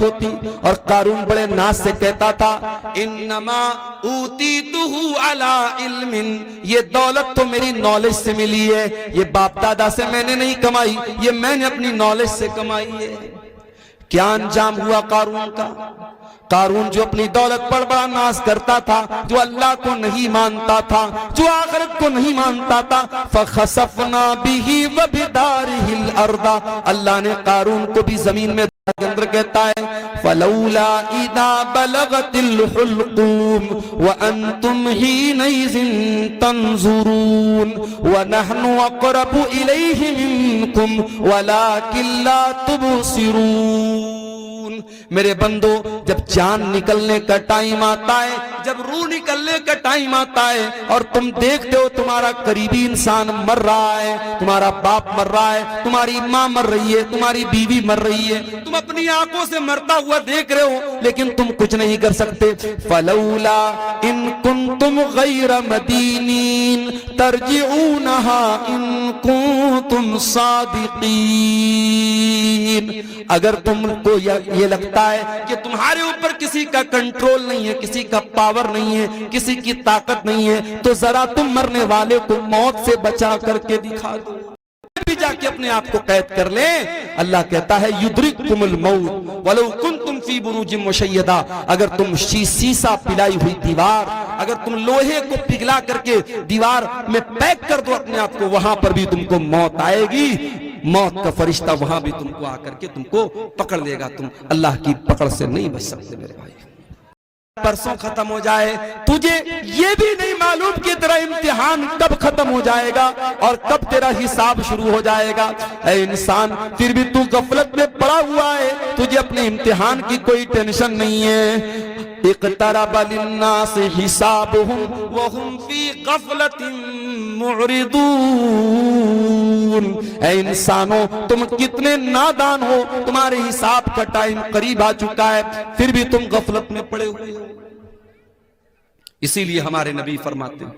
ہوتی اور قارون بڑے ناز سے کہتا تھا انما اوتیتہ علی علم، یہ دولت تو میری نالج سے ملی ہے، یہ باپ دادا سے میں نے نہیں کمائی، یہ میں نے اپنی نالج سے کمائی ہے۔ کیا انجام ہوا قارون کا؟ قارون جو اپنی دولت پر بڑا ناز کرتا تھا، جو اللہ کو نہیں مانتا تھا، جو آخرت کو نہیں مانتا تھا، فَخَسَفْنَا بِهِ وَبِدَارِهِ الْأَرْضَ، اللہ نے قارون کو بھی زمین میں کے اندر کہتا ہے فَلَوْلَا إِذَا بَلَغَتِ الْحُلْقُومِ وَأَنْتُمْ حِينَئِذٍ تَنْظُرُونَ وَنَحْنُ أَقْرَبُ إِلَيْهِ مِنْكُمْ وَلَكِنْ لَا تُبْصِرُونَ۔ میرے بندو، جب جان نکلنے کا ٹائم آتا ہے، جب روح نکلنے کا ٹائم آتا ہے اور تم دیکھتے ہو تمہارا قریبی انسان مر رہا ہے، تمہارا باپ مر رہا ہے، تمہاری ماں مر رہی ہے، تمہاری بیوی مر رہی ہے، تم اپنی آنکھوں سے مرتا ہوا دیکھ رہے ہو لیکن تم کچھ نہیں کر سکتے۔ فَلَوْلَا إِن كُنتُمْ غَيْرَ مَدِينِينَ تَرْجِعُونَهَا إِن كُنتُمْ صَادِقِينَ، اگر تم کو یہ لگتا ہے کہ تمہارے اوپر کسی کا کنٹرول نہیں ہے، کسی کا پاور نہیں ہے، کسی کی طاقت نہیں ہے، تو ذرا تم مرنے والے کو موت سے بچا کر کے دکھا دو، بھی جا کے اپنے آپ کو قید کر لیں۔ اللہ کہتا ہے یدرککم الموت ولو کنتم فی بروج مشیدہ، اگر تم سیسا پلائی ہوئی دیوار، اگر تم لوہے کو پگھلا کر کے دیوار میں پیک کر دو اپنے آپ کو، وہاں پر بھی تم کو موت آئے گی، موت کا فرشتہ وہاں بھی تم کو آ کر کے تم کو پکڑ لے گا، تم اللہ کی پکڑ سے نہیں بچ سکتے میرے بھائی۔ پرسوں ختم ہو جائے، تجھے یہ بھی نہیں معلوم کہ تیرا امتحان کب ختم ہو جائے گا اور کب تیرا حساب شروع ہو جائے گا۔ اے انسان، پھر بھی تو غفلت میں پڑا ہوا ہے، تجھے اپنے امتحان کی کوئی ٹینشن نہیں ہے۔ اقترب للناس حسابهم وهم في غفلة معرضون، اے انسانوں تم کتنے نادان ہو، تمہارے حساب کا ٹائم قریب آ چکا ہے پھر بھی تم غفلت میں پڑے ہوئے ہو۔ اسی لیے ہمارے نبی فرماتے ہیں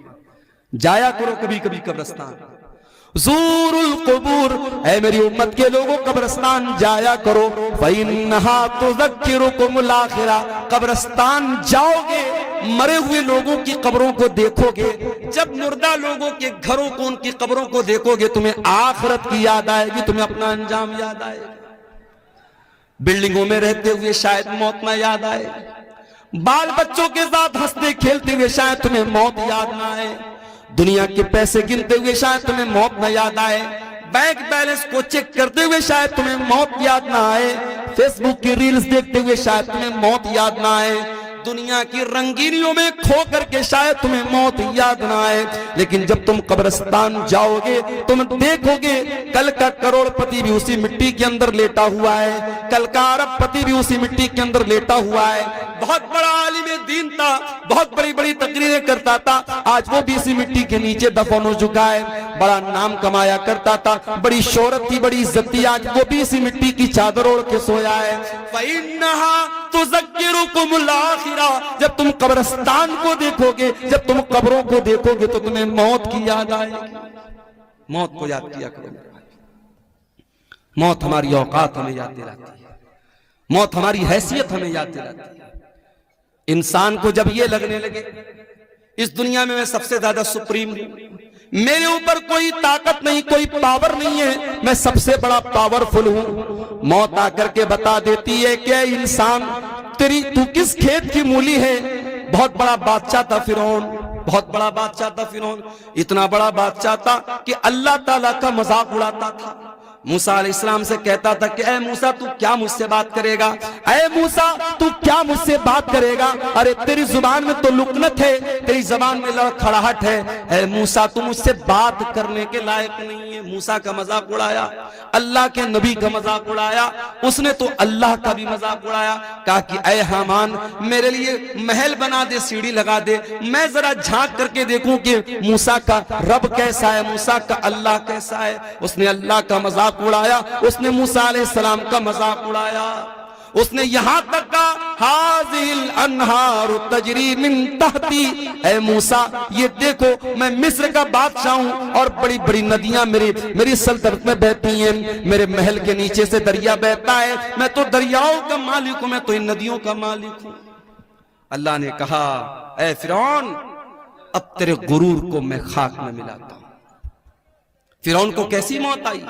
جایا کرو کبھی کبھی قبرستان، زور القبور، اے میری امت کے لوگوں قبرستان جایا کرو، فَإِنَّهَا تُذَكِّرُكُمُ الْآخِرَةَ، قبرستان جاؤ گے، مرے ہوئے لوگوں کی قبروں کو دیکھو گے، جب مردہ لوگوں کے گھروں کو، ان کی قبروں کو دیکھو گے، تمہیں آخرت کی یاد آئے گی، تمہیں اپنا انجام یاد آئے گا۔ بلڈنگوں میں رہتے ہوئے شاید موت نہ یاد آئے، بال بچوں کے ساتھ ہنستے کھیلتے ہوئے شاید تمہیں موت یاد نہ آئے، دنیا کے پیسے گنتے ہوئے شاید تمہیں موت نہ یاد آئے، بینک بیلنس کو چیک کرتے ہوئے شاید تمہیں موت یاد نہ آئے، فیس بک کی ریلز دیکھتے ہوئے شاید تمہیں موت یاد نہ آئے، دنیا کی رنگینیوں میں کھو کر کے شاید تمہیں موت یاد نہ آئے، لیکن جب تم قبرستان جاؤ گے تم دیکھو گے کل کا کروڑ پتی بھی اسی مٹی کے اندر لیٹا ہوا ہے، کل کا ارب پتی بھی اسی مٹی کے اندر لیٹا ہوا ہے، بہت بڑا عالم دین تھا، بہت بڑی بڑی تقریریں کرتا تھا، آج وہ بھی اسی مٹی کے نیچے دفن ہو چکا ہے، بڑا نام کمایا کرتا تھا، بڑی شہرت تھی، بڑی عزت تھی، آج وہ بھی اسی مٹی کی چادر اوڑھ کے سویا ہے۔ فَإِنَّهَا تُذَكِّرُكُمُ الْآخِرَةَ، جب تم قبرستان کو دیکھو گے، جب تم قبروں کو دیکھو گے تو تمہیں موت کی یاد آئے گی۔ موت کو یاد کیا کرو، موت ہماری اوقات ہمیں یاد دلاتی ہے، موت ہماری حیثیت ہمیں یاد دلاتی ہے۔ انسان کو جب یہ لگنے لگے اس دنیا میں سب سے زیادہ سپریم ہوں، میرے اوپر کوئی طاقت نہیں، کوئی پاور نہیں ہے، میں سب سے بڑا پاورفل ہوں، موت آ کر کے بتا دیتی ہے کہ انسان تو کس کھیت کی مولی ہے۔ بہت بڑا بادشاہ تھا فرعون، بہت بڑا بادشاہ تھا فرعون، اتنا بڑا بادشاہ تھا کہ اللہ تعالیٰ کا مذاق اڑاتا تھا۔ موسیٰ علیہ السلام سے کہتا تھا کہ اے موسیٰ تو کیا مجھ سے بات کرے گا، اے موسیٰ تو کیا مجھ سے بات کرے گا، ارے تیری زبان میں تو لکنت ہے، تیری زبان میں لڑکھڑاہٹ ہے، اے موسیٰ تو مجھ سے بات کرنے کے لائق نہیں ہے۔ موسیٰ کا مذاق اڑایا، اللہ کے نبی کا مذاق اڑایا، اس نے تو اللہ کا بھی مذاق اڑایا، کہا کہ اے حامان میرے لیے محل بنا دے، سیڑھی لگا دے، میں ذرا جھانک کر کے دیکھوں کہ موسیٰ کا رب کیسا ہے، موسیٰ کا اللہ کیسا ہے۔ اس نے اللہ کا مذاق اڑایا، اس نے موسیٰ علیہ السلام کا مذاق اڑایا۔ اس نے یہاں تک کہا ہاذل انہار تجری من تحتی، اے موسیٰ یہ دیکھو میں مصر کا بادشاہ ہوں اور بڑی بڑی ندیاں میری سلطنت میں بہتی ہیں، میرے محل کے نیچے سے دریا بہتا ہے، میں تو دریاؤں کا مالک ہوں، میں تو ان ندیوں کا مالک ہوں۔ اللہ نے کہا اے فرعون اب تیرے غرور کو میں خاک میں ملاتا ہوں۔ فرعون کو کیسی موت آئی؟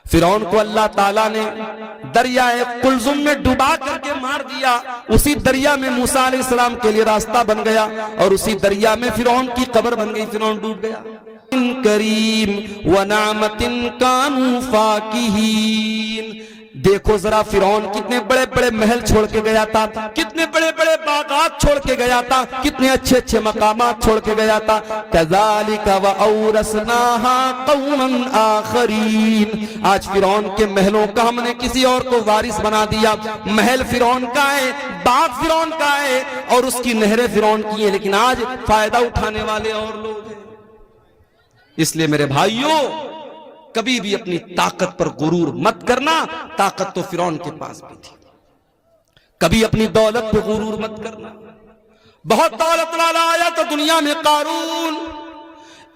فرعون کو اللہ تعالیٰ نے دریائے قلزم میں ڈوبا کر کے مار دیا، اسی دریا میں موسیٰ علیہ السلام کے لیے راستہ بن گیا اور اسی دریا میں فرعون کی قبر بن گئی، فرعون ڈوب گیا۔ کریم ونعمت کانوا فاکہین، دیکھو ذرا فرعون کتنے بڑے بڑے محل چھوڑ کے گیا تھا، کتنے بڑے بڑے باغات چھوڑ کے گیا تھا، کتنے اچھے اچھے مقامات چھوڑ کے گیا تھا۔ کذالک وَأَوْرَثْنَاهَا قَوْمًا آخَرِينَ، آج فرعون کے محلوں کا ہم نے کسی اور کو وارث بنا دیا۔ محل فرعون کا ہے، باغ فرعون کا ہے اور اس کی نہریں فرعون کی ہیں، لیکن آج فائدہ اٹھانے والے اور لوگ ہیں۔ اس لیے میرے بھائیوں کبھی بھی اپنی طاقت پر غرور مت کرنا، طاقت تو فرعون کے پاس بھی تھی۔ کبھی اپنی دولت پہ غرور مت کرنا۔ بہت دولت والا آیا تو دنیا میں قارون،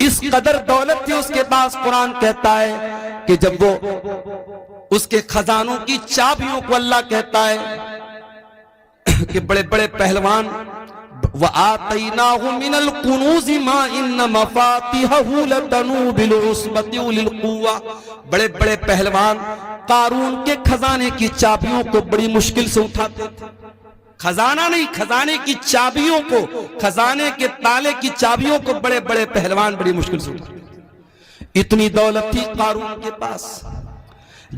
اس قدر دولت تھی اس کے پاس، قرآن کہتا ہے کہ جب وہ اس کے خزانوں کی چابیوں کو اللہ کہتا ہے کہ بڑے بڑے پہلوان وَآتَيْنَاهُ مِنَ الْكُنُوزِ مَا إِنَّ مَفَاتِحَهُ لَتَنُوءُ بِالْعُصْبَةِ أُولِي الْقُوَّةِ، بڑے بڑے پہلوان قارون کے خزانے کی چابیوں کو بڑی مشکل سے اٹھاتے تھے۔ خزانہ نہیں، خزانے کی چابیوں کو، خزانے کے تالے کی چابیوں کو بڑے بڑے پہلوان بڑی مشکل سے اٹھاتے تھے۔ اتنی دولت تھی قارون کے پاس،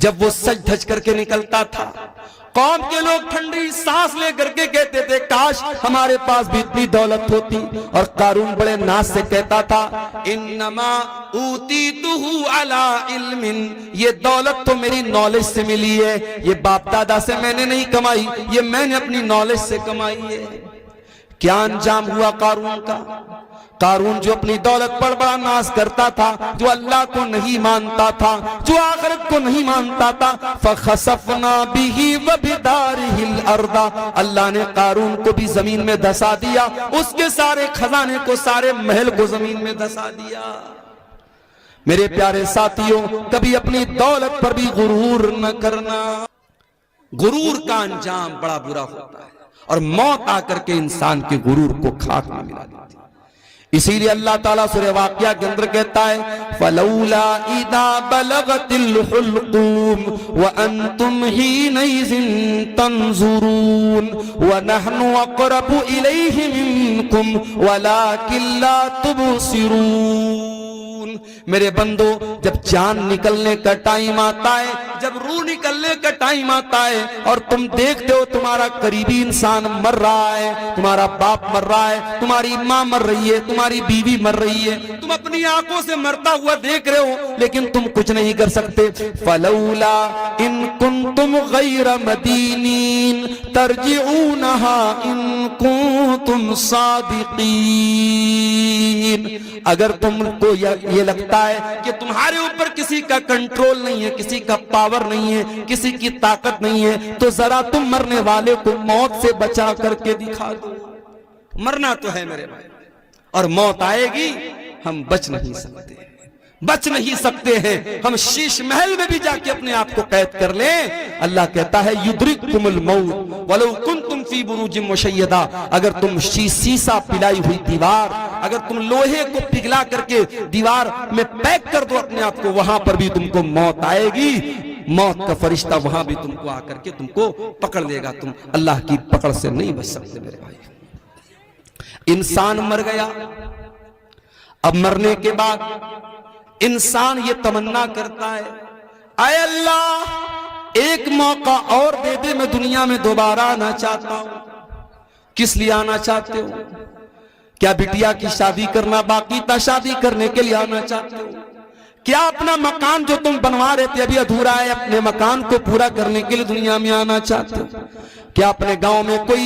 جب وہ سج دھج کر کے نکلتا تھا قوم کے لوگ ٹھنڈی سانس لے کر کے کہتے تھے کاش ہمارے پاس بھی اتنی دولت ہوتی، اور قارون بڑے ناز سے کہتا تھا انما اوتیتہ علی علم، یہ دولت تو میری نالج سے ملی ہے، یہ باپ دادا سے میں نے نہیں کمائی، یہ میں نے اپنی نالج سے کمائی ہے۔ کیا انجام ہوا قارون کا؟ قارون جو اپنی دولت پر بڑا ناز کرتا تھا، جو اللہ کو نہیں مانتا تھا، جو آخرت کو نہیں مانتا تھا، فَخَسَفْنَا بِهِ وَبِدَارِهِ الْأَرْضَ، اللہ نے قارون کو بھی زمین میں دھسا دیا، اس کے سارے خزانے کو، سارے محل کو زمین میں دھسا دیا۔ میرے پیارے ساتھیوں کبھی اپنی دولت پر بھی غرور نہ کرنا، غرور کا انجام بڑا برا ہوتا ہے اور موت آ کر کے انسان کے غرور کو خاک میں ملا دیتی ہے۔ اسی لیے اللہ تعالیٰ سورہ واقعہ کے اندر کہتا ہے فَلَوْلَا إِذَا بَلَغَتِ الْحُلْقُومَ وَأَنْتُمْ حِينَئِذٍ تَنْظُرُونَ وَنَحْنُ أَقْرَبُ إِلَيْهِ مِنْكُمْ وَلَكِنْ لَا تُبْصِرُونَ۔ میرے بندو جب جان نکلنے کا ٹائم آتا ہے، جب روح نکلنے کا ٹائم آتا ہے اور تم دیکھتے ہو تمہارا قریبی انسان مر رہا ہے، تمہارا باپ مر رہا ہے، تمہاری ماں مر رہی ہے، تمہاری بیوی مر رہی ہے، تم اپنی آنکھوں سے مرتا ہوا دیکھ رہے ہو لیکن تم کچھ نہیں کر سکتے، فَلَوْلَا إِن كُنتُمْ غَيْرَ مَدِينِينَ تَرْجِعُونَهَا إِن كُنتُمْ صَادِقِينَ، اگر تم کو یہ لگتا ہے کہ تمہارے اوپر کسی کا کنٹرول نہیں ہے، کسی کا پاور نہیں ہے، کسی کی طاقت نہیں ہے، تو ذرا تم مرنے والے کو موت سے بچا کر کے دکھا دو۔ مرنا تو ہے میرے بھائی، اور موت آئے گی، ہم بچ نہیں سکتے، بچ نہیں سکتے ہیں، ہم شیش محل میں بھی جا کے اپنے آپ کو قید کر لیں۔ اللہ کہتا ہے یدرککم الموت ولو کنتم فی بروج مشیدہ، اگر تم سیسا پلائی ہوئی دیوار، اگر تم لوہے کو پگھلا کر کے دیوار میں پیک کر دو اپنے آپ کو، وہاں پر بھی تم کو موت آئے گی، موت کا فرشتہ وہاں بھی تم کو آ کر کے تم کو پکڑ لے گا، تم اللہ کی پکڑ سے نہیں بچ سکتے میرے بھائی۔ انسان مر گیا، اب مرنے کے بعد انسان یہ تمنا کرتا ہے اے اللہ ایک موقع اور دے دے، میں دنیا میں دوبارہ آنا چاہتا ہوں۔ کس لیے آنا چاہتے ہو؟ کیا بٹیا کی شادی کرنا باقی تھا، شادی کرنے کے لیے آنا چاہتے ہو؟ کیا اپنا مکان جو تم بنوا رہے تھے ابھی ادھورا ہے، اپنے مکان کو پورا کرنے کے لیے دنیا میں آنا چاہتے ہو؟ کیا اپنے گاؤں میں کوئی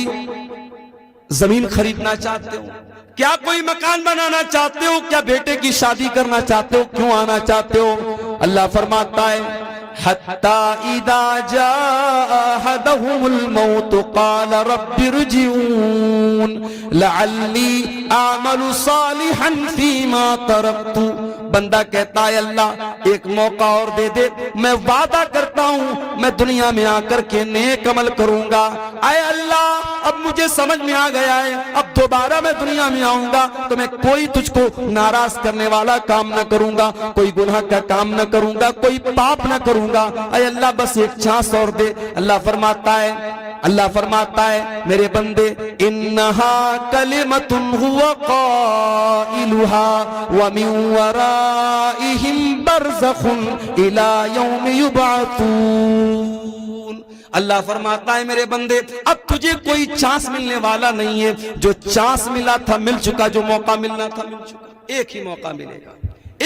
زمین خریدنا چاہتے ہو؟ کیا کوئی مکان بنانا چاہتے ہو؟ کیا بیٹے کی شادی کرنا چاہتے ہو؟ کیوں آنا چاہتے ہو؟ اللہ فرماتا ہے حتی اذا جاء احدهم الموت قال رب ارجعون لعلی اعمل صالحا فیما ترکت. بندہ کہتا ہے اللہ ایک موقع اور دے دے، میں وعدہ کرتا ہوں میں دنیا میں آ کر کے نیک عمل کروں گا. اے اللہ اب مجھے سمجھ میں آ گیا ہے، اب دوبارہ میں دنیا میں آؤں گا تو میں کوئی تجھ کو ناراض کرنے والا کام نہ کروں گا، کوئی گناہ کا کام نہ کروں گا، کوئی پاپ نہ کروں گا. اے اللہ بس ایک چانس اور دے. اللہ فرماتا ہے میرے بندے انہا کلمۃ هو قائلها ومن ورائهم برزخ الى یوم یبعثون. اللہ فرماتا ہے میرے بندے اب تجھے کوئی چانس ملنے والا نہیں ہے، جو چانس ملا تھا مل چکا، جو موقع ملنا تھا مل چکا. ایک ہی موقع ملے گا،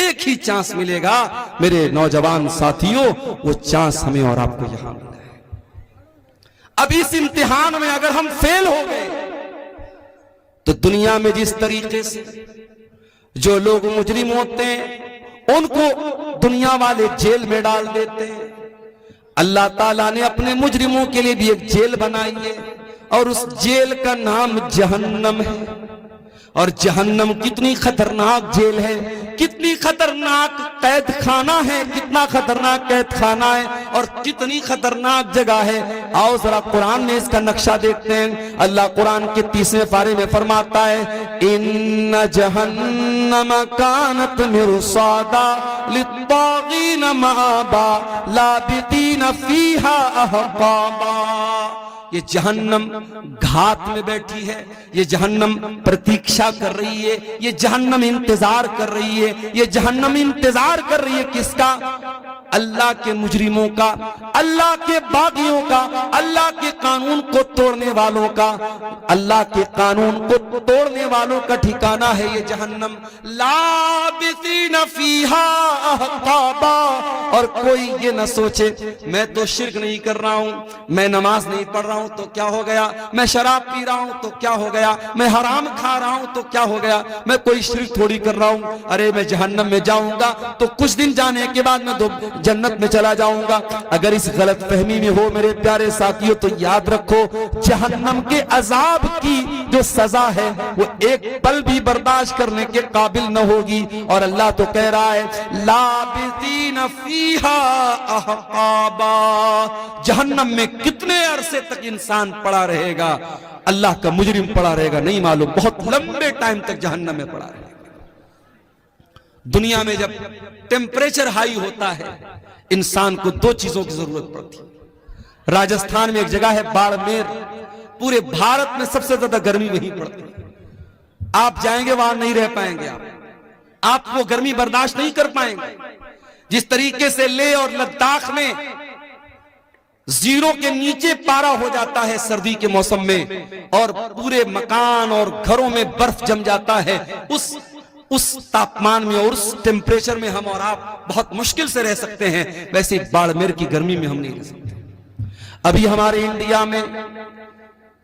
ایک ہی چانس ملے گا. میرے نوجوان ساتھیوں وہ چانس ہمیں اور آپ کو یہاں ملا ہے. اب اس امتحان میں اگر ہم فیل ہو گئے تو دنیا میں جس طریقے سے جو لوگ مجرم ہوتے ہیں ان کو دنیا والے جیل میں ڈال دیتے ہیں، اللہ تعالیٰ نے اپنے مجرموں کے لیے بھی ایک جیل بنائی ہے اور اس جیل کا نام جہنم ہے. اور جہنم کتنی خطرناک جیل ہے، کتنی خطرناک قید خانہ ہے، کتنا خطرناک قید خانہ ہے اور کتنی خطرناک جگہ ہے. آؤ ذرا قرآن میں اس کا نقشہ دیکھتے ہیں. اللہ قرآن کے 30ویں پارے میں فرماتا ہے ان جہنم کانت مرصادا للطاغین مآبا لابثین فیہا احقابا. یہ جہنم گھات میں بیٹھی ہے، یہ جہنم پرتیکشا کر رہی ہے، یہ جہنم انتظار کر رہی ہے. یہ جہنم انتظار کر رہی ہے کس کا؟ اللہ کے مجرموں کا، اللہ کے باغیوں کا، اللہ کے قانون کو توڑنے والوں کا. اللہ کے قانون کو توڑنے والوں کا ٹھکانہ ہے یہ جہنم. لابثین فیہا احقابا. اور کوئی یہ نہ سوچے میں تو شرک نہیں کر رہا ہوں، میں نماز نہیں پڑھ رہا ہوں تو کیا ہو گیا، میں شراب پی رہا ہوں تو کیا ہو گیا، میں حرام کھا رہا ہوں تو کیا ہو گیا، میں کوئی شرک تھوڑی کر رہا ہوں. ارے میں جہنم میں جاؤں گا تو کچھ دن جانے کے بعد میں جنت میں چلا جاؤں گا. اگر اس غلط فہمی میں ہو میرے پیارے ساتھیوں تو یاد رکھو جہنم کے عذاب کی جو سزا ہے وہ ایک پل بھی برداشت کرنے کے قابل نہ ہوگی. اور اللہ تو کہہ رہا ہے لابثین فیہا احقابا. جہنم میں کتنے عرصے تک انسان پڑا رہے گا، اللہ کا مجرم پڑا رہے گا نہیں معلوم، بہت لمبے ٹائم تک جہنم میں پڑا رہے گا. دنیا میں جب ٹیمپریچر ہائی ہوتا ہے انسان کو دو چیزوں کی ضرورت پڑتی ہے. راجستھان میں ایک جگہ ہے باڑمیر، پورے بھارت میں سب سے زیادہ گرمی وہیں پڑتی ہے. آپ جائیں گے وہاں نہیں رہ پائیں گے، آپ وہ گرمی برداشت نہیں کر پائیں گے. جس طریقے سے لے اور لداخ میں زیرو کے نیچے پارا ہو جاتا ہے سردی کے موسم میں اور پورے مکان اور گھروں میں برف جم جاتا ہے، اس تاپمان میں اور اس ٹیمپریچر میں ہم اور آپ بہت مشکل سے رہ سکتے ہیں، ویسے باڑمیر کی گرمی میں ہم نہیں رہ سکتے. ابھی ہمارے انڈیا میں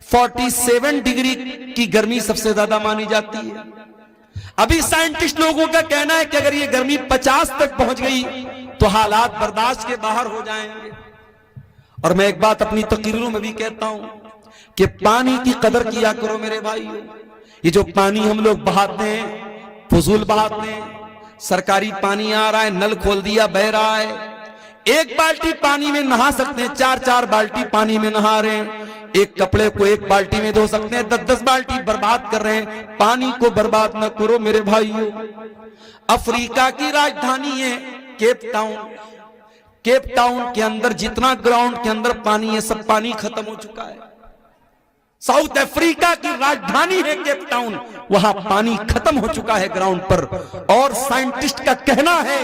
47 ڈگری کی گرمی سب سے زیادہ مانی جاتی ہے. ابھی سائنٹسٹ لوگوں کا کہنا ہے کہ اگر یہ گرمی 50 تک پہنچ گئی تو حالات برداشت کے باہر ہو جائیں گے. اور میں ایک بات اپنی تقریروں میں بھی کہتا ہوں کہ پانی کی قدر کیا کرو میرے بھائیو. یہ جو پانی ہم لوگ بہاتے ہیں فضول بہاتے ہیں، سرکاری پانی آ رہا ہے، نل کھول دیا بہ رہا ہے، ایک بالٹی پانی میں نہا سکتے ہیں، 4 بالٹی پانی میں نہا رہے ہیں. ایک کپڑے کو ایک بالٹی میں دھو سکتے ہیں، 10 بالٹی برباد کر رہے ہیں. پانی کو برباد نہ کرو میرے بھائیو. افریقہ کی راجدھانی ہے کیپ ٹاؤن. کیپ ٹاؤن کے اندر جتنا گراؤنڈ کے اندر پانی ہے سب پانی ختم ہو چکا ہے. ساؤتھ افریقہ کی راجدھانی ہے کیپ ٹاؤن، وہاں پانی ختم ہو چکا ہے گراؤنڈ پر. اور سائنٹسٹ کا کہنا ہے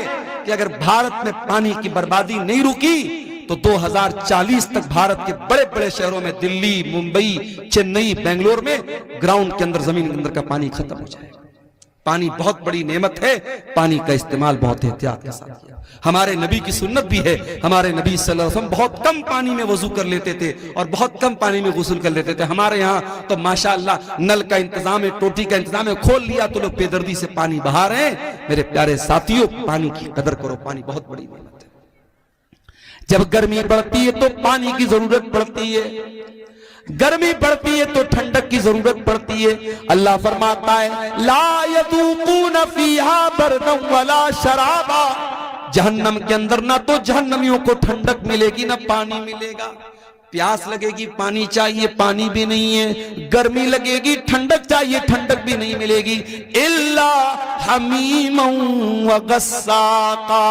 کہ اگر بھارت میں پانی کی بربادی نہیں رکی تو 2040 تک بھارت کے بڑے بڑے شہروں میں دلی، ممبئی، چنئی، بنگلور میں گراؤنڈ کے اندر زمین کے اندر کا پانی ختم ہو جائے گا. پانی بہت بڑی نعمت ہے، پانی کا استعمال بہت احتیاط کے ساتھ کیا. ہمارے نبی کی سنت بھی ہے، ہمارے نبی صلی اللہ علیہ وسلم بہت کم پانی میں وضو کر لیتے تھے اور بہت کم پانی میں غسل کر لیتے تھے. ہمارے یہاں تو ماشاءاللہ نل کا انتظام ہے، ٹوٹی کا انتظام ہے، کھول لیا تو لوگ بے دردی سے پانی بہا رہے ہیں. میرے پیارے ساتھیوں پانی کی قدر کرو، پانی بہت بڑی نعمت ہے. جب گرمی بڑھتی ہے تو پانی کی ضرورت پڑتی ہے، گرمی بڑھتی ہے تو ٹھنڈک کی ضرورت پڑتی ہے۔ اللہ فرماتا ہے لا یذوقون فیہا بردا ولا شرابا، جہنم کے اندر نہ تو جہنمیوں کو ٹھنڈک ملے گی نہ پانی ملے گا۔ پیاس لگے گی پانی چاہیے، پانی بھی نہیں ہے، گرمی لگے گی ٹھنڈک چاہیے، ٹھنڈک بھی نہیں ملے گی۔ الا حمیما وغساقا،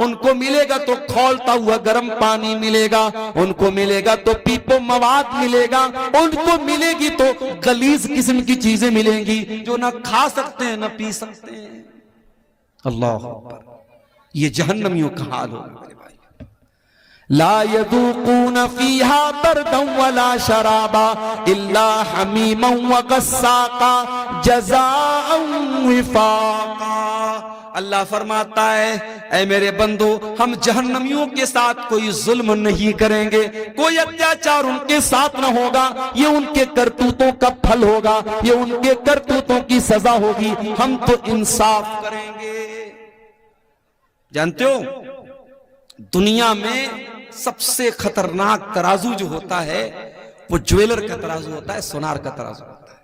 ان کو ملے گا تو کھولتا ہوا گرم پانی ملے گا، ان کو ملے گا تو پیپو مواد ملے گا، ان کو ملے گی تو غلیظ قسم کی چیزیں ملیں گی جو نہ کھا سکتے ہیں نہ پی سکتے ہیں۔ اللہ اکبر، یہ جہنمیوں کا حال ہوگا میرے بھائی۔ لا يذوقون فيها بردا ولا شرابا الا حميما وغساقا جزاء وفاقا۔ اللہ فرماتا ہے اے میرے بندو، ہم جہنمیوں کے ساتھ کوئی ظلم نہیں کریں گے، کوئی اتیاچار ان کے ساتھ نہ ہوگا، یہ ان کے کرتوتوں کا پھل ہوگا، یہ ان کے کرتوتوں کی سزا ہوگی، ہم تو انصاف کریں گے۔ جانتے ہو دنیا میں سب سے خطرناک ترازو جو ہوتا ہے وہ جویلر کا ترازو ہوتا ہے، سونار کا ترازو ہوتا ہے۔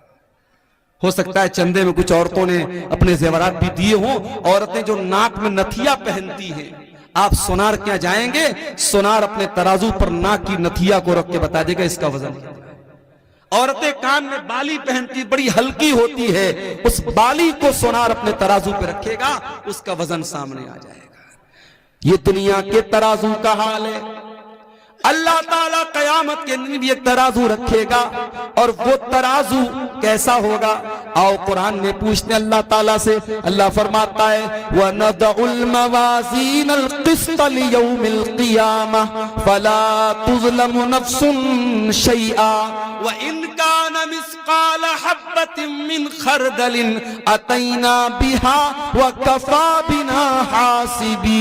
ہو سکتا ہے چندے میں کچھ عورتوں نے اپنے زیورات بھی دیے ہوں، عورتیں جو ناک میں نتھیا پہنتی ہیں، آپ سونار کیا جائیں گے، سونار اپنے ترازو پر ناک کی نتھیا کو رکھ کے بتا دے گا اس کا وزن۔ عورتیں کان میں بالی پہنتی، بڑی ہلکی ہوتی ہے، اس بالی کو سونار اپنے ترازو پہ رکھے گا، اس کا وزن سامنے آ جائے گا۔ یہ دنیا کے ترازو کا حال ہے۔ اللہ تعالیٰ قیامت کے دن بھی ایک ترازو رکھے گا، اور وہ ترازو کیسا ہوگا؟ آؤ قرآن میں پوچھتے اللہ تعالیٰ سے۔ اللہ فرماتا ہے وَنَضَعُ الْمَوَازِينَ الْقِسْطَ لِيَوْمِ الْقِيَامَةِ فَلَا تُظْلَمُ نَفْسٌ شَيْئًا وَإِنْ كَانَ مِثْقَالَ حَبَّةٍ مِّنْ خَرْدَلٍ أَتَيْنَا بِهَا وَكَفَى بِنَا حَاسِبِينَ۔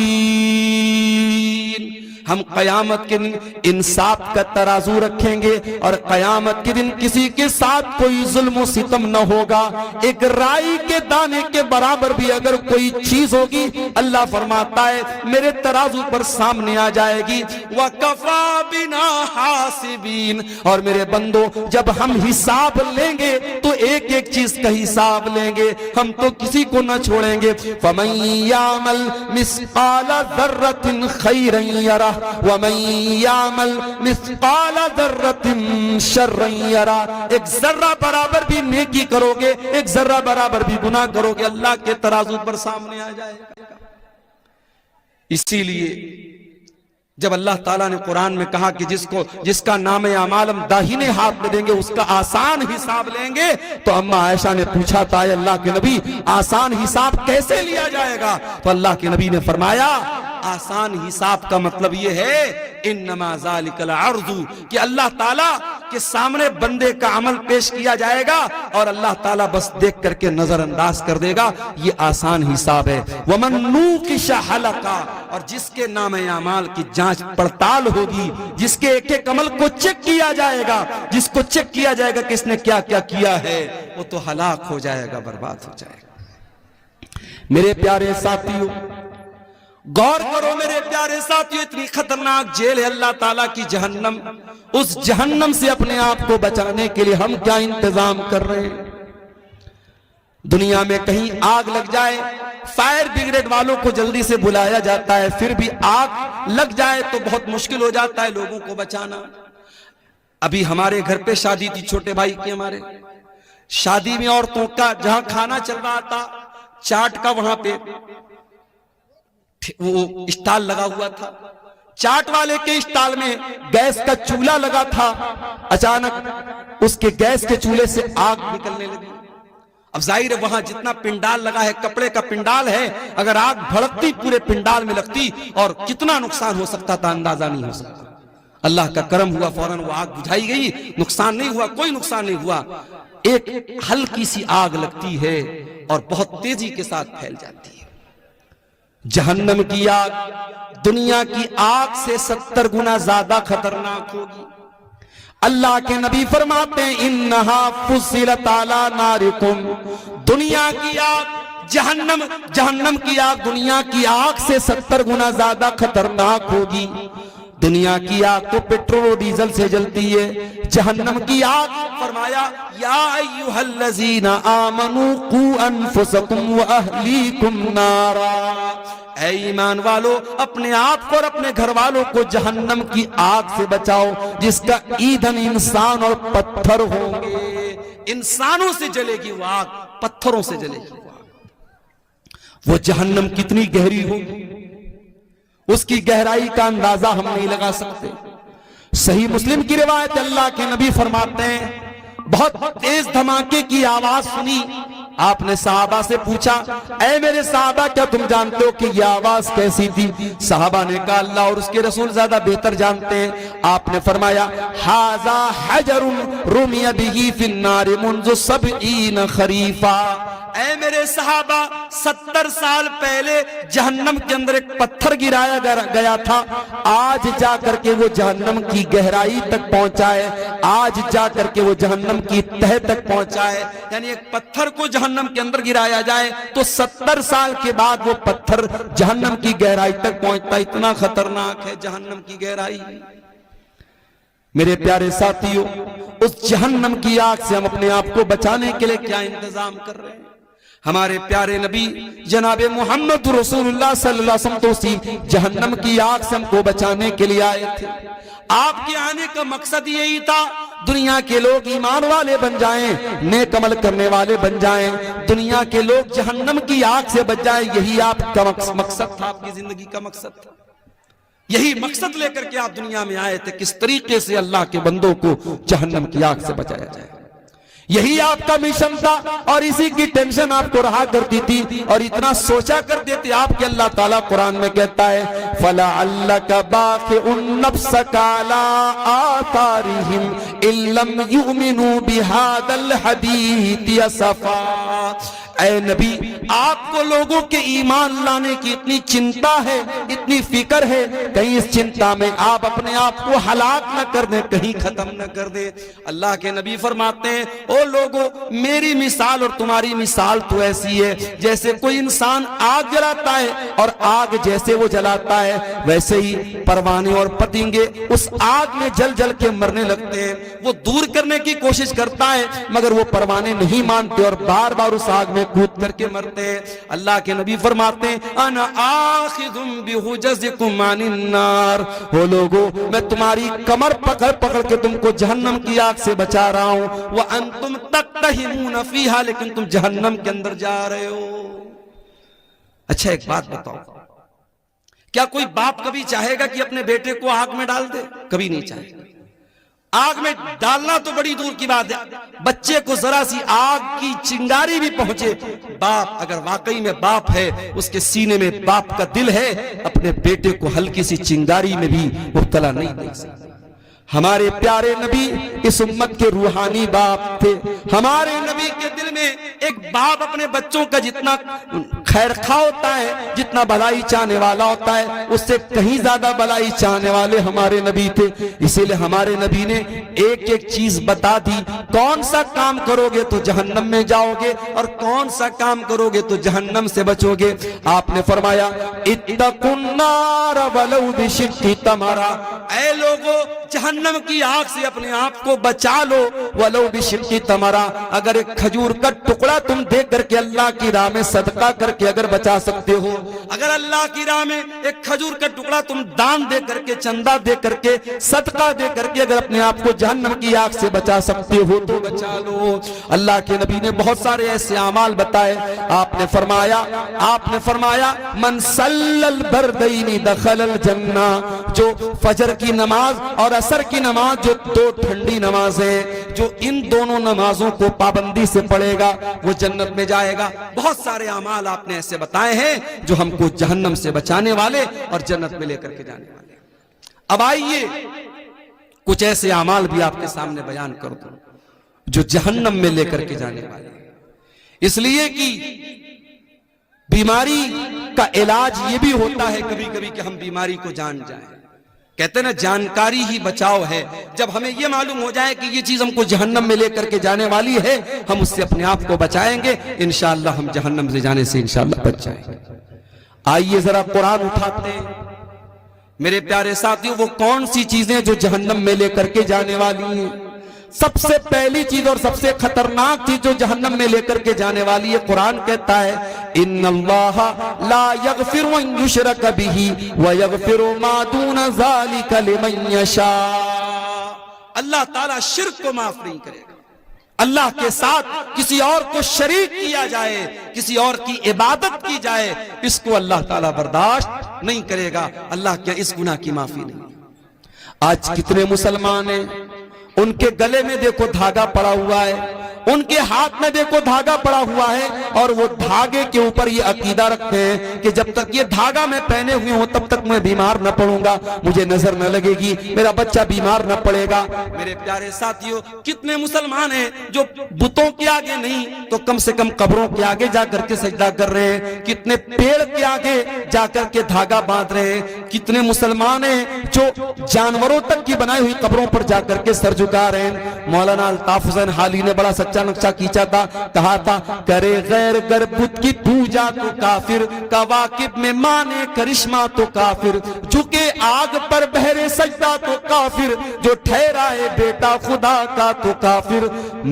ہم قیامت کے دن انصاف کا ترازو رکھیں گے، اور قیامت کے دن کسی کے ساتھ کوئی ظلم و ستم نہ ہوگا۔ ایک رائی کے دانے کے برابر بھی اگر کوئی چیز ہوگی، اللہ فرماتا ہے میرے ترازو پر سامنے آ جائے گی۔ وَكَفَى بِنَا حَاسِبِينَ، اور میرے بندو جب ہم حساب لیں گے تو ایک ایک چیز کا حساب لیں گے، ہم تو کسی کو نہ چھوڑیں گے۔ فَمَن يَعْمَلْ مِثْقَالَ ذَرَّةٍ خَيْرًا يَرَهُ وَمَن يَعْمَلْ مِثْقَالَ ذَرَّةٍ شَرًّا يَرَهُ، ایک ذرہ برابر بھی نیکی کرو گے، ایک ذرہ برابر بھی گناہ کرو گے، اللہ کے ترازو پر سامنے آ جائے گا۔ اسی لیے جب اللہ تعالیٰ نے قرآن میں کہا کہ جس کا نام اعمال ہم داہنے ہاتھ میں دیں گے اس کا آسان حساب لیں گے، تو اما عائشہ نے پوچھا تھا اے اللہ کے نبی آسان حساب کیسے لیا جائے گا؟ تو اللہ کے نبی نے فرمایا آسان حساب کا مطلب یہ ہے انما ذالک العرض، کہ اللہ تعالیٰ کے سامنے بندے کا عمل پیش کیا جائے گا اور اللہ تعالیٰ بس دیکھ کر کے نظر انداز کر دے گا، یہ آسان حساب ہے۔ وَمَن نُوقِشَ حَلَقَ، اور جس کے نام اعمال کی جانچ پڑتال ہوگی، جس کے ایک ایک عمل کو چیک کیا جائے گا، جس کو چیک کیا جائے گا کہ اس نے کیا کیا کیا ہے، وہ تو ہلاک ہو جائے گا، برباد ہو جائے گا۔ میرے پیارے ساتھیوں غور کرو، میرے پیارے ساتھیوں، اتنی خطرناک جیل ہے اللہ تعالیٰ کی جہنم، اس جہنم سے اپنے آپ کو بچانے کے لیے ہم کیا انتظام کر رہے ہیں؟ دنیا میں کہیں آگ لگ جائے، فائر بریگیڈ والوں کو جلدی سے بلایا جاتا ہے، پھر بھی آگ لگ جائے تو بہت مشکل ہو جاتا ہے لوگوں کو بچانا۔ ابھی ہمارے گھر پہ شادی تھی چھوٹے بھائی کی، ہمارے شادی میں عورتوں کا جہاں کھانا چل رہا تھا، چاٹ کا وہاں پہ وہ اسٹال لگا ہوا تھا، چاٹ والے کے اسٹال میں گیس کا چولہا لگا تھا، اچانک اس کے گیس کے چولہے سے آگ نکلنے لگی۔ اب ظاہر ہے وہاں جتنا پنڈال لگا ہے، کپڑے کا پنڈال ہے، اگر آگ بھڑکتی پورے پنڈال میں لگتی اور کتنا نقصان ہو سکتا تھا اندازہ نہیں ہو سکتا۔ اللہ کا کرم ہوا، فوراً وہ آگ بجھائی گئی، نقصان نہیں ہوا، کوئی نقصان نہیں ہوا۔ ایک ہلکی سی آگ لگتی ہے اور بہت تیزی کے ساتھ پھیل جاتی ہے۔ جہنم کی آگ دنیا کی آگ سے 70 گنا زیادہ خطرناک ہوگی۔ اللہ کے نبی فرماتے ہیں انہا فصلت علی نارکم، دنیا کی آگ جہنم کی آگ دنیا کی آگ سے 70 گنا زیادہ خطرناک ہوگی۔ دنیا کی آگ تو پیٹرول اور ڈیزل سے جلتی ہے، جہنم کی آگ فرمایا یا ایھا الذین آمنوا قوا انفسکم واہلیکم نارا، اے ایمان والو اپنے آپ کو اور اپنے گھر والوں کو جہنم کی آگ سے بچاؤ جس کا ایندھن انسان اور پتھر ہوں گے۔ انسانوں سے جلے گی وہ آگ، پتھروں سے جلے گی وہ آگ۔ وہ جہنم کتنی گہری ہوگی، اس کی گہرائی کا اندازہ ہم نہیں لگا سکتے۔ صحیح مسلم کی روایت، اللہ کے نبی فرماتے ہیں بہت تیز دھماکے کی آواز سنی، آپ نے صحابہ سے پوچھا اے میرے صحابہ کیا تم جانتے ہو کہ یہ آواز کیسی تھی؟ صحابہ نے کہا اللہ اور اس کے رسول زیادہ بہتر جانتے ہیں۔ آپ نے فرمایا ھذا حجر رمی بہ فی النار منذ 70 خریفا، اے میرے صحابہ 70 سال پہلے جہنم کے اندر ایک پتھر گرایا گیا تھا، آج جا کر کے وہ جہنم کی گہرائی تک پہنچا ہے، آج جا کر کے وہ جہنم کی تہہ تک پہنچا ہے۔ یعنی ایک پتھر کو جہنم کے اندر گرایا جائے تو 70 سال کے بعد وہ پتھر جہنم کی گہرائی تک پہنچتا ہے۔ اتنا خطرناک ہے جہنم کی گہرائی۔ میرے پیارے ساتھیوں، اس جہنم کی آگ سے ہم اپنے آپ کو بچانے کے لیے کیا انتظام کر رہے ہیں؟ ہمارے پیارے نبی جناب محمد رسول اللہ صلی اللہ علیہ وسلم تو اسی جہنم کی آگ سے ہم کو بچانے کے لیے آئے تھے۔ آپ کے آنے کا مقصد یہی تھا دنیا کے لوگ ایمان والے بن جائیں، نیک عمل کرنے والے بن جائیں، دنیا کے لوگ جہنم کی آگ سے بچ جائیں۔ یہی آپ کا مقصد تھا، آپ کی زندگی کا مقصد تھا۔ یہی مقصد لے کر کے آپ دنیا میں آئے تھے، کس طریقے سے اللہ کے بندوں کو جہنم کی آگ سے بچایا جائے۔ یہی آپ کا مشن تھا اور اسی کی ٹینشن آپ کو رہا کرتی تھی اور اتنا سوچا کرتے تھے آپ کہ اللہ تعالیٰ قرآن میں کہتا ہے فَلَعَلَّكَ بَاخِعٌ نَفْسَكَ عَلَىٰ آثَارِهِمْ إِن لَّمْ يُؤْمِنُوا بِهَٰذَا الْحَدِيثِ أَسَفًا۔ اے نبی آپ کو لوگوں کے ایمان لانے کی اتنی چنتا ہے، اتنی فکر ہے، کہیں اس چنتا میں آپ اپنے آپ کو ہلاک نہ کر دیں، کہیں ختم نہ کر دیں۔ اللہ کے نبی فرماتے ہیں او لوگوں میری مثال اور تمہاری مثال تو ایسی ہے جیسے کوئی انسان آگ جلاتا ہے اور آگ جیسے وہ جلاتا ہے ویسے ہی پروانے اور پتنگے اس آگ میں جل جل کے مرنے لگتے ہیں۔ وہ دور کرنے کی کوشش کرتا ہے مگر وہ پروانے نہیں مانتے اور بار بار اس آگ میں کود کر کے مرتے ہیں۔ اللہ کے نبی فرماتے ہیں انا آخذ بحجزکم عن النار، وہ لوگوں میں تمہاری کمر پکڑ پکڑ کے تم کو جہنم کی آگ سے بچا رہا ہوں، وانتم تقتحمون فیہا، لیکن تم جہنم کے اندر جا رہے ہو۔ اچھا ایک بات بتاؤ، کیا کوئی باپ کبھی چاہے گا کہ اپنے بیٹے کو آگ میں ڈال دے؟ کبھی نہیں چاہے گا۔ آگ میں ڈالنا تو بڑی دور کی بات ہے، بچے کو ذرا سی آگ کی چنگاری بھی پہنچے، باپ اگر واقعی میں باپ ہے، اس کے سینے میں باپ کا دل ہے، اپنے بیٹے کو ہلکی سی چنگاری میں بھی مبتلا نہیں دیکھ سکتا۔ ہمارے پیارے نبی اس امت کے روحانی باپ تھے۔ ہمارے نبی کے دل میں ایک باپ اپنے بچوں کا جتنا خیر خواہ ہوتا ہے، جتنا بھلائی چاہنے والا ہوتا ہے، اس سے کہیں زیادہ بھلائی چاہنے والے ہمارے نبی تھے۔ اسی لئے ہمارے نبی نے ایک ایک چیز بتا دی، کون سا کام کرو گے تو جہنم میں جاؤ گے اور کون سا کام کرو گے تو جہنم سے بچو گے۔ آپ نے فرمایا اتقوا النار ولو بشق تمرہ، اے لوگو جہنم کی آگ سے اپنے آپ کو بچا لو، ولو بشق تمرہ، اگر ایک کھجور کا ٹکڑا تم دے کر کے اللہ کی راہ میں صدقہ کر کے اگر بچا سکتے ہو، اگر اللہ کی راہ میں ایک کھجور کا ٹکڑا تم دان دے کر کے، چندہ دے کر کے، صدقہ دے کر کے اگر اپنے آپ کو جہنم کی آگ سے بچا سکتے ہو تو بچا لو۔ اللہ کے نبی نے بہت سارے ایسے اعمال بتائے۔ آپ نے فرمایا من صلی البردین دخل الجنہ، جو فجر کی نماز اور عصر کی نماز، جو دو ٹھنڈی نمازیں، جو ان دونوں نمازوں کو پابندی سے پڑھے گا وہ جنت میں جائے گا۔ بہت سارے اعمال آپ نے ایسے بتائے ہیں جو ہم کو جہنم سے بچانے والے اور جنت میں لے کر کے جانے والے۔ اب آئیے کچھ ایسے اعمال بھی آپ کے سامنے بیان کر دوں جو جہنم میں لے کر کے جانے والے، اس لیے کہ بیماری کا علاج یہ بھی ہوتا ہے کبھی کبھی کہ ہم بیماری کو جان جائیں۔ کہتے ہیں نا جانکاری ہی بچاؤ ہے۔ جب ہمیں یہ معلوم ہو جائے کہ یہ چیز ہم کو جہنم میں لے کر کے جانے والی ہے، ہم اس سے اپنے آپ کو بچائیں گے، انشاءاللہ ہم جہنم سے جانے سے انشاءاللہ بچ جائیں گے۔ آئیے ذرا قرآن اٹھاتے ہیں، میرے پیارے ساتھیوں وہ کون سی چیزیں جو جہنم میں لے کر کے جانے والی ہیں؟ سب سے پہلی چیز اور سب سے خطرناک چیز جو جہنم میں لے کر کے جانے والی ہے، قرآن کہتا ہے ان اللہ لا یغفر ان یشرک بہ ویغفر ما دون ذلک لمن یشاء۔ اللہ تعالیٰ شرک کو معاف نہیں کرے گا۔ اللہ کے ساتھ کسی اور کو شریک کیا جائے، کسی اور کی عبادت کی جائے، اس کو اللہ تعالیٰ برداشت نہیں کرے گا۔ اللہ کیا اس گناہ کی معافی نہیں۔ آج کتنے مسلمان ہیں، ان کے گلے میں دیکھو دھاگا پڑا ہوا ہے، ان کے ہاتھ میں دیکھو دھاگا پڑا ہوا ہے، اور وہ دھاگے کے اوپر یہ عقیدہ رکھتے ہیں کہ جب تک یہ دھاگا میں پہنے ہوئے ہوں تب تک میں بیمار نہ پڑوں گا، مجھے نظر نہ لگے گی، میرا بچہ بیمار نہ پڑے گا۔ میرے پیارے ساتھیوں، کتنے مسلمان ہیں جو بتوں کے آگے نہیں تو کم سے کم قبروں کے آگے جا کر کے سجدہ کر رہے ہیں، کتنے پیڑ کے آگے جا کر کے دھاگا باندھ رہے ہیں، کتنے مسلمان ہیں جو جانوروں تک کی بنائی ہوئی قبروں پر جا کر کے سر جھکا رہے ہیں۔ مولانا الطاف حسین حالی نے بڑا سچا نقشہ کھینچا تھا، کہا تھا کرے غیر گر بت کی پوجا تو کافر، کواکب میں مانے کرشمہ تو کافر، جھکے آگ پر بہرے سجدہ تو کافر، جو ٹھہرائے بیٹا خدا کا تو کافر،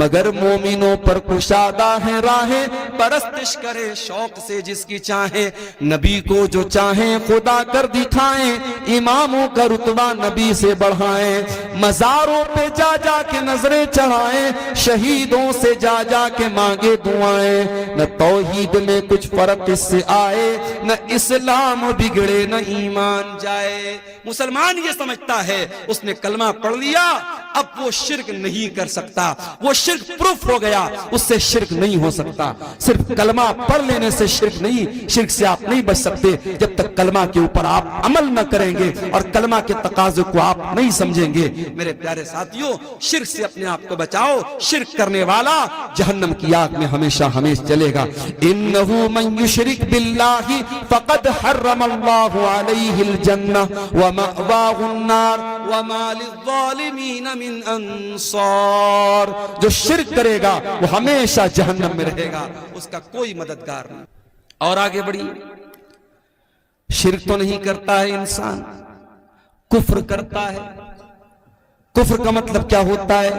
مگر مومنوں پر کشادہ ہے راہیں، پرستش کرے شوق سے جس کی چاہے، نبی کو جو چاہیں خدا کر دکھائیں، اماموں کا رتبہ نبی سے بڑھائیں، مزاروں پہ جا جا کے نظریں چڑھائیں، شہیدوں سے جا جا کے مانگے دعائیں، نہ توحید میں کچھ فرق اس سے آئے، نہ اسلام بگڑے نہ ایمان جائے۔ مسلمان یہ سمجھتا ہے اس نے کلمہ پڑھ لیا اب وہ شرک نہیں کر سکتا، وہ شرک پروف ہو گیا، اس سے شرک نہیں ہو سکتا۔ صرف کلمہ پڑھ لینے سے شرک نہیں، شرک سے آپ نہیں بچ سکتے جب تک کلمہ کے اوپر آپ عمل نہ کریں گے اور کلمہ کے تقاضے کو آپ نہیں سمجھیں گے۔ میرے پیارے ساتھیوں، شرک سے اپنے آپ کو بچاؤ، شرک کرنے والا جہنم کی آگ میں ہمیشہ ہمیشہ چلے گا۔ انہو من یشرک باللہ فقد حرم اللہ علیہ الجنہ ومأواہ النار وما للظالمین من انصار۔ جو شرک کرے گا وہ ہمیشہ جہنم میں رہے گا، اس کا کوئی مددگار نہیں۔ اور آگے بڑھی، شرک تو نہیں کرتا ہے انسان، کفر کرتا ہے۔ کفر کا مطلب کیا ہوتا ہے؟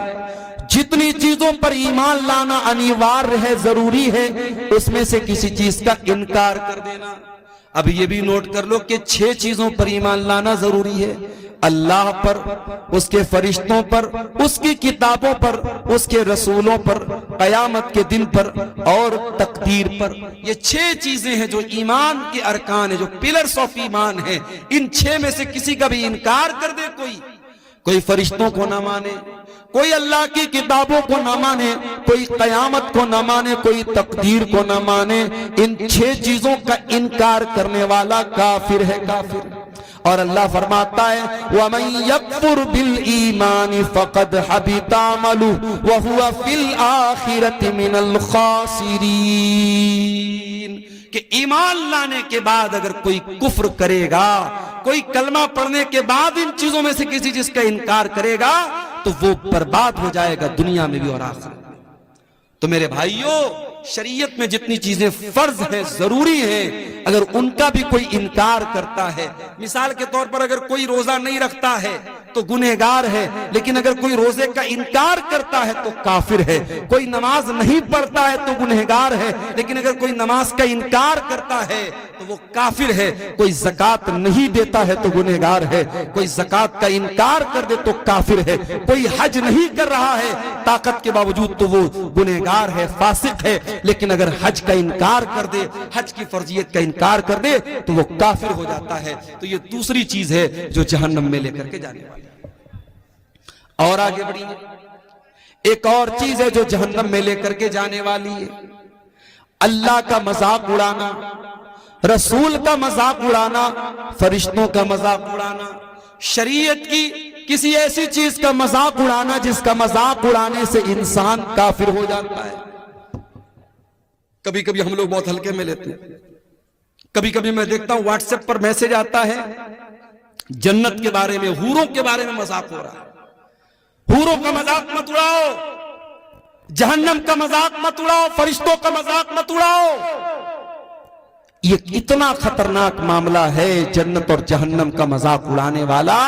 جتنی چیزوں پر ایمان لانا انیوار ہے، ضروری ہے، اس میں سے کسی چیز کا انکار کر دینا۔ اب یہ بھی نوٹ کر لو کہ 6 چیزوں پر ایمان لانا ضروری ہے: اللہ پر، اس کے فرشتوں پر، اس کی کتابوں پر، اس کے رسولوں پر، قیامت کے دن پر اور تقدیر پر۔ یہ 6 چیزیں ہیں جو ایمان کے ارکان ہیں، جو پلرز آف ایمان ہیں۔ ان 6 میں سے کسی کا بھی انکار کر دے، کوئی فرشتوں کو نہ مانے، کوئی اللہ کی کتابوں کو نہ مانے، کوئی قیامت کو نہ مانے، کوئی تقدیر کو نہ مانے، ان 6 چیزوں کا انکار کرنے والا کافر ہے، کافر۔ اور اللہ فرماتا ہے وَمَن يَكْفُرْ بِالْإِيمَانِ فَقَدْ حَبِطَ عَمَلُهُ وَهُوَ فِي الْآخِرَةِ مِنَ الْخَاسِرِينَ، کہ ایمان لانے کے بعد اگر کوئی کفر کرے گا، کوئی کلمہ پڑھنے کے بعد ان چیزوں میں سے کسی چیز کا انکار کرے گا تو وہ برباد ہو جائے گا، دنیا میں بھی اور آخرت میں۔ تو میرے بھائیوں، شریعت میں جتنی چیزیں فرض ہیں، ضروری ہیں، اگر ان کا بھی کوئی انکار کرتا ہے، مثال کے طور پر اگر کوئی روزہ نہیں رکھتا ہے تو گنہگار ہے، لیکن اگر کوئی روزے کا انکار کرتا ہے تو کافر ہے۔ کوئی نماز نہیں پڑھتا ہے تو گنہگار ہے، لیکن اگر کوئی نماز کا انکار کرتا ہے تو وہ کافر ہے۔ کوئی زکوٰۃ نہیں دیتا ہے تو گنہگار ہے، کوئی زکوٰۃ کا انکار کر دے تو کافر ہے، کوئی حج نہیں کر رہا ہے طاقت کے باوجود تو وہ گنہگار ہے، فاسق ہے، لیکن اگر حج کا انکار کر دے، حج کی فرضیت کا انکار کر دے تو وہ کافر ہو جاتا ہے۔ تو یہ دوسری چیز ہے جو جہنم میں لے کر کے جانے والی۔ اور آگے بڑھیے، ایک اور چیز ہے جو جہنم میں لے کر کے جانے والی ہے، اللہ کا مذاق اڑانا، رسول کا مذاق اڑانا، فرشتوں کا مذاق اڑانا، شریعت کی کسی ایسی چیز کا مذاق اڑانا جس کا مذاق اڑانے سے انسان کافر ہو جاتا ہے۔ کبھی کبھی ہم لوگ بہت ہلکے میں لیتے ہیں، کبھی کبھی میں دیکھتا ہوں واٹس ایپ پر میسج آتا ہے جنت کے بارے میں، حوروں کے بارے میں مذاق ہو رہا ہے۔ حوروں کا مذاق مت اڑاؤ، جہنم کا مذاق مت اڑاؤ، فرشتوں کا مذاق مت اڑاؤ۔ یہ اتنا خطرناک معاملہ ہے، جنت اور جہنم کا مذاق اڑانے والا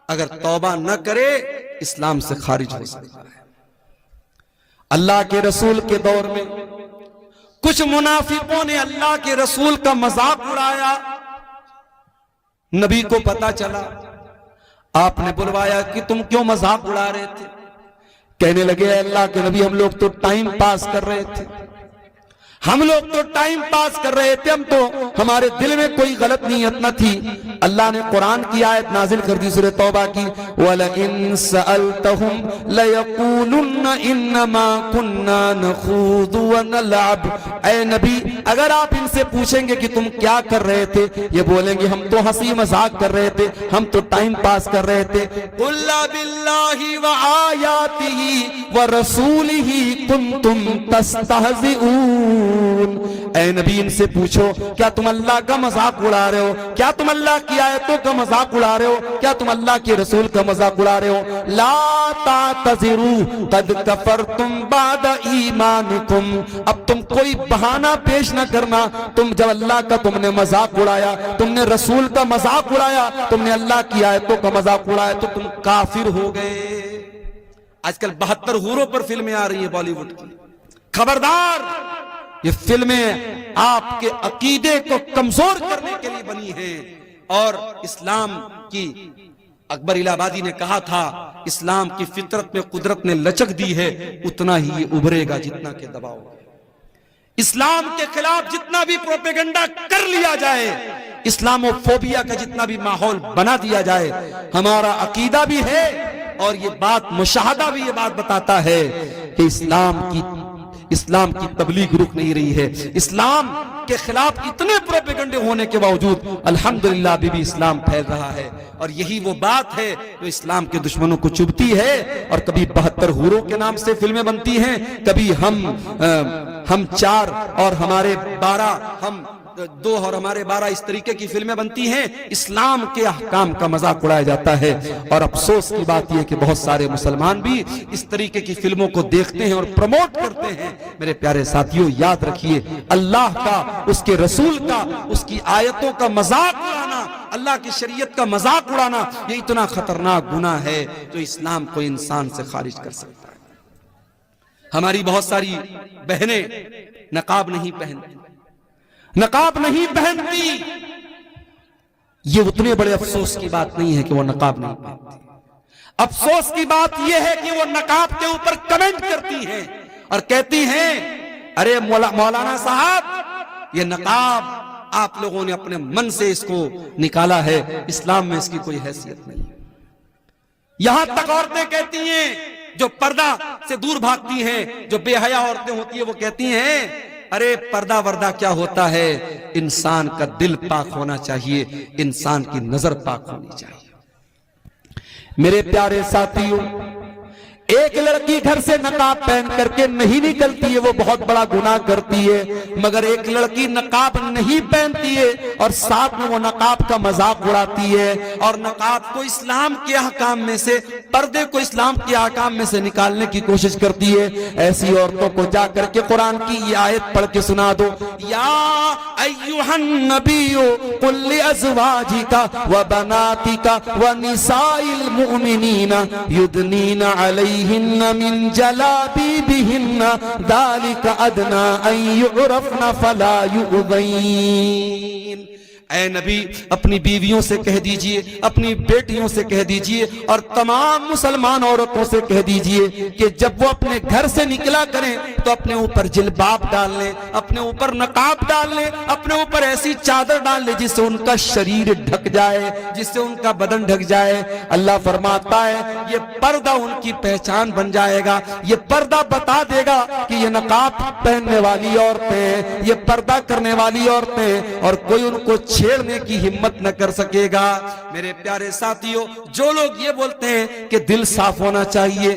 اگر توبہ نہ کرے اسلام سے خارج ہو سکتا ہے۔ اللہ کے رسول کے دور میں کچھ منافقوں نے اللہ کے رسول کا مذاق اڑایا، نبی کو پتا چلا، آپ نے بلوایا کہ تم کیوں مذاق اڑا رہے تھے؟ کہنے لگے اے اللہ کے نبی، ہم لوگ تو ٹائم پاس کر رہے تھے، ہم لوگ تو ٹائم پاس کر رہے تھے، ہم تو ہمارے دل میں کوئی غلط نیت نہ تھی۔ اللہ نے قرآن کی آیت نازل کر دی سورہ توبہ کی، وَلَئِن سَأَلْتَهُمْ لَيَقُولُنَّ إِنَّمَا كُنَّا نَخُوضُ وَنَلْعَبُ۔ اے نبی اگر آپ ان سے پوچھیں گے کہ تم کیا کر رہے تھے، یہ بولیں گے ہم تو ہنسی مذاق کر رہے تھے، ہم تو ٹائم پاس کر رہے تھے۔ قُلْ بِاللَّهِ وَآيَاتِهِ وَرَسُولِهِ كُنْتُمْ تَسْتَهْزِئُونَ۔ اے نبی ان سے پوچھو کیا تم اللہ کا مذاق اڑا رہے ہو؟ کیا تم اللہ کی آیتوں کا مذاق اڑا رہے ہو؟ کیا تم اللہ کے رسول کا مذاق اڑا رہے ہو؟ لا تعتذروا قد کفرتم بعد ایمانکم۔ اب تم کوئی بہانہ پیش نہ کرنا، تم جب اللہ کا تم نے مذاق اڑایا، تم نے رسول کا مذاق اڑایا، تم نے اللہ کی آیتوں کا مذاق اڑایا تو تم کافر ہو گئے۔ آج کل 72 حوروں پر فلمیں آ رہی ہیں بالی ووڈ کی، خبردار، یہ فلمیں آپ کے عقیدے کو کمزور کرنے کے لیے بنی ہیں۔ اور اسلام کی اکبر الہ آبادی نے کہا تھا اسلام کی فطرت میں قدرت نے لچک دی ہے، اتنا ہی یہ ابھرے گا جتنا کہ دباؤ۔ اسلام کے خلاف جتنا بھی پروپیگنڈا کر لیا جائے، اسلامو فوبیا کا جتنا بھی ماحول بنا دیا جائے، ہمارا عقیدہ بھی ہے اور یہ بات مشاہدہ بھی یہ بات بتاتا ہے کہ اسلام کی تبلیغ رک نہیں رہی ہے۔ اسلام کے خلاف اتنے پروپیگنڈے ہونے کے باوجود الحمدللہ ابھی بھی اسلام پھیل رہا ہے، اور یہی وہ بات ہے جو اسلام کے دشمنوں کو چبھتی ہے۔ اور کبھی 72 حوروں کے نام سے فلمیں بنتی ہیں، کبھی ہم 4 اور ہمارے 12، ہم 2 اور ہمارے 12، اس طریقے کی فلمیں بنتی ہیں، اسلام کے احکام کا مذاق اڑایا جاتا ہے۔ اور افسوس کی بات یہ کہ بہت سارے مسلمان بھی اس طریقے کی فلموں کو دیکھتے ہیں اور پروموٹ کرتے ہیں۔ میرے پیارے ساتھیوں یاد رکھیے، اللہ کا، اس کے رسول کا، اس کی آیتوں کا مذاق اڑانا، اللہ کی شریعت کا مذاق اڑانا، یہ اتنا خطرناک گناہ ہے جو اسلام کو انسان سے خارج کر سکتا ہے۔ ہماری بہت ساری بہنیں نقاب نہیں پہنتی، نقاب نہیں پہنتی، یہ اتنے بڑے افسوس کی بات نہیں ہے کہ وہ نقاب نہیں پہنتی۔ افسوس کی بات یہ ہے کہ وہ نقاب کے اوپر کمنٹ کرتی ہیں اور کہتی ہیں ارے مولانا صاحب، یہ نقاب آپ لوگوں نے اپنے من سے اس کو نکالا ہے، اسلام میں اس کی کوئی حیثیت نہیں ہے۔ یہاں تک عورتیں کہتی ہیں جو پردہ سے دور بھاگتی ہیں، جو بے حیا عورتیں ہوتی ہیں، وہ کہتی ہیں ارے پردہ وردہ کیا ہوتا ہے، انسان کا دل پاک ہونا چاہیے، انسان کی نظر پاک ہونی چاہیے۔ میرے پیارے ساتھیوں، ایک لڑکی گھر سے نقاب پہن کر کے نہیں نکلتی ہے وہ بہت بڑا گناہ کرتی ہے، مگر ایک لڑکی نقاب نہیں پہنتی ہے اور ساتھ میں وہ نقاب کا مذاق اڑاتی ہے اور نقاب کو اسلام کے احکام میں سے، پردے کو اسلام کے احکام میں سے نکالنے کی کوشش کرتی ہے، ایسی عورتوں کو جا کر کے قرآن کی یہ آیت پڑھ کے سنا دو، یا ایھا النبی قل لازواجک وبناتک ونساء المؤمنین یدنین علیہن من جلابیبہن ذالک ادنی ان یعرفن فلا یؤذین۔ اے نبی اپنی بیویوں سے کہہ دیجئے، اپنی بیٹیوں سے کہہ دیجئے اور تمام مسلمان عورتوں سے کہہ دیجئے کہ جب وہ اپنے گھر سے نکلا کریں تو اپنے اوپر جلباب ڈال لیں، اپنے اوپر نقاب ڈال لیں، اپنے اوپر ایسی چادر ڈال لیں جس سے ان کا شریر ڈھک جائے، جس سے ان کا بدن ڈھک جائے۔ اللہ فرماتا ہے یہ پردہ ان کی پہچان بن جائے گا، یہ پردہ بتا دے گا کہ یہ نقاب پہننے والی عورتیں، یہ پردہ کرنے والی عورتیں، اور کوئی ان کو چھیڑنے کی ہمت نہ کر سکے گا۔ میرے پیارے ساتھیوں، جو لوگ یہ بولتے ہیں کہ دل صاف ہونا چاہیے،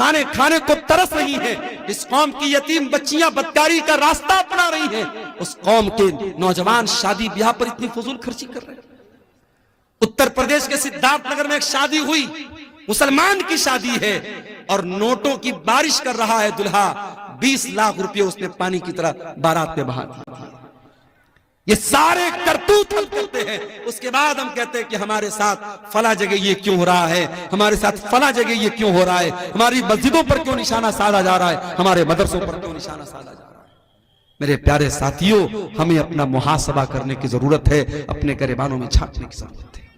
کھانے کھانے کو ترس رہی ہیں، اس قوم کی یتیم بچیاں بدکاری کا راستہ اپنا رہی ہیں، اس قوم کے نوجوان شادی بیاہ پر اتنی فضول خرچی کر رہے ہیں۔ اتر پردیش کے سدھارتھ نگر میں ایک شادی ہوئی، مسلمان کی شادی ہے، اور نوٹوں کی بارش کر رہا ہے دلہا، 20 لاکھ روپے اس نے پانی کی طرح بارات پہ بہا دیے۔ یہ سارے کرتوت ہم کرتے ہیں، اس کے بعد ہم کہتے ہیں کہ ہمارے ساتھ فلاں جگہ یہ کیوں ہو رہا ہے، ہمارے ساتھ فلاں جگہ یہ کیوں ہو رہا ہے، ہماری مسجدوں پر کیوں نشانہ سادھا جا رہا ہے، ہمارے مدرسوں پر کیوں نشانہ سادھا جا رہا ہے۔ میرے پیارے ساتھیوں، ہمیں اپنا محاسبہ کرنے کی ضرورت ہے، اپنے گریبانوں میں جھانکنے کی ضرورت ہے۔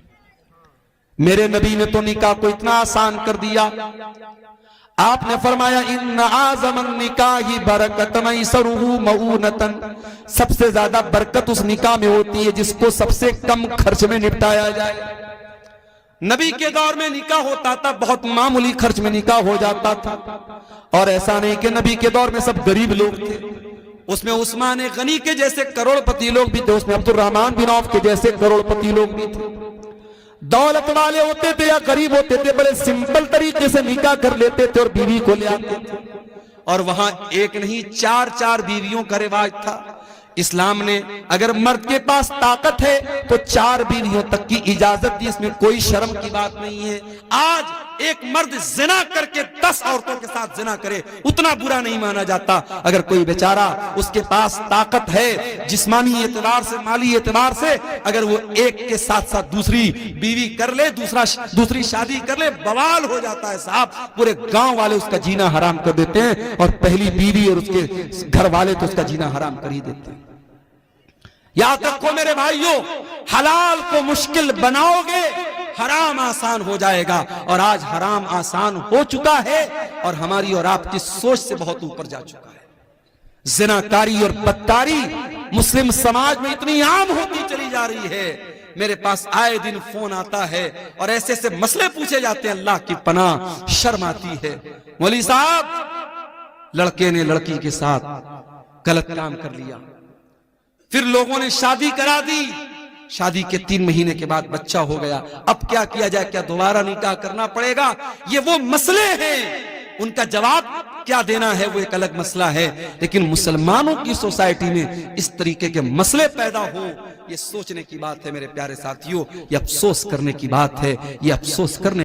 میرے نبی نے تو نکاح کو اتنا آسان کر دیا، آپ نے فرمایا ان اعظم النکاح برکۃ ایسرہ مؤونۃ، سب سے زیادہ برکت اس نکاح میں ہوتی ہے جس کو سب سے کم خرچ میں نپٹایا جائے۔ نبی کے دور میں نکاح ہوتا تھا، بہت معمولی خرچ میں نکاح ہو جاتا تھا، اور ایسا نہیں کہ نبی کے دور میں سب غریب لوگ تھے، اس میں عثمان غنی کے جیسے کروڑ پتی لوگ بھی تھے، اس میں عبد الرحمن بن عوف کے جیسے کروڑ پتی لوگ بھی تھے۔ دولت والے ہوتے تھے یا غریب ہوتے تھے، بڑے سمپل طریقے سے نکاح کر لیتے تھے اور بیوی کو لے آتے تھے، اور وہاں ایک نہیں 4 بیویوں کا رواج تھا۔ اسلام نے اگر مرد کے پاس طاقت ہے تو 4 بیویوں تک کی اجازت دی، اس میں کوئی شرم کی بات نہیں ہے۔ آج ایک مرد زنا کر کے 10 عورتوں کے ساتھ زنا کرے، اتنا برا نہیں مانا جاتا۔ اگر کوئی بیچارہ اس کے پاس طاقت ہے جسمانی اعتبار سے، مالی اعتبار سے، اگر وہ ایک کے ساتھ ساتھ دوسری بیوی کر لے، دوسری شادی کر لے، بوال ہو جاتا ہے صاحب، پورے گاؤں والے اس کا جینا حرام کر دیتے ہیں، اور پہلی بیوی اور اس کے گھر والے تو اس کا جینا حرام کر ہی دیتے ہیں۔ یاد رکھو میرے بھائیوں، حلال کو مشکل بناؤ گے، حرام آسان ہو جائے گا، اور آج حرام آسان ہو چکا ہے اور ہماری اور آپ کی سوچ سے بہت اوپر جا چکا ہے۔ زناکاری اور بدکاری مسلم سماج میں اتنی عام ہوتی چلی جا رہی ہے۔ میرے پاس آئے دن فون آتا ہے اور ایسے ایسے مسئلے پوچھے جاتے ہیں، اللہ کی پناہ شرم آتی ہے۔ مولوی صاحب، لڑکے نے لڑکی کے ساتھ غلط کام کر لیا، پھر لوگوں نے شادی کرا دی، شادی کے 3 مہینے کے بعد بچہ ہو گیا، اب کیا کیا جائے؟ کیا دوبارہ نکاح کرنا پڑے گا؟ یہ وہ مسئلے ہیں، ان کا جواب کیا دینا ہے وہ ایک الگ مسئلہ ہے، لیکن مسلمانوں کی سوسائٹی میں اس طریقے کے مسئلے پیدا ہو، یہ سوچنے کی بات ہے میرے پیارے ساتھیوں، یہ افسوس کرنے کی بات ہے، یہ افسوس کرنے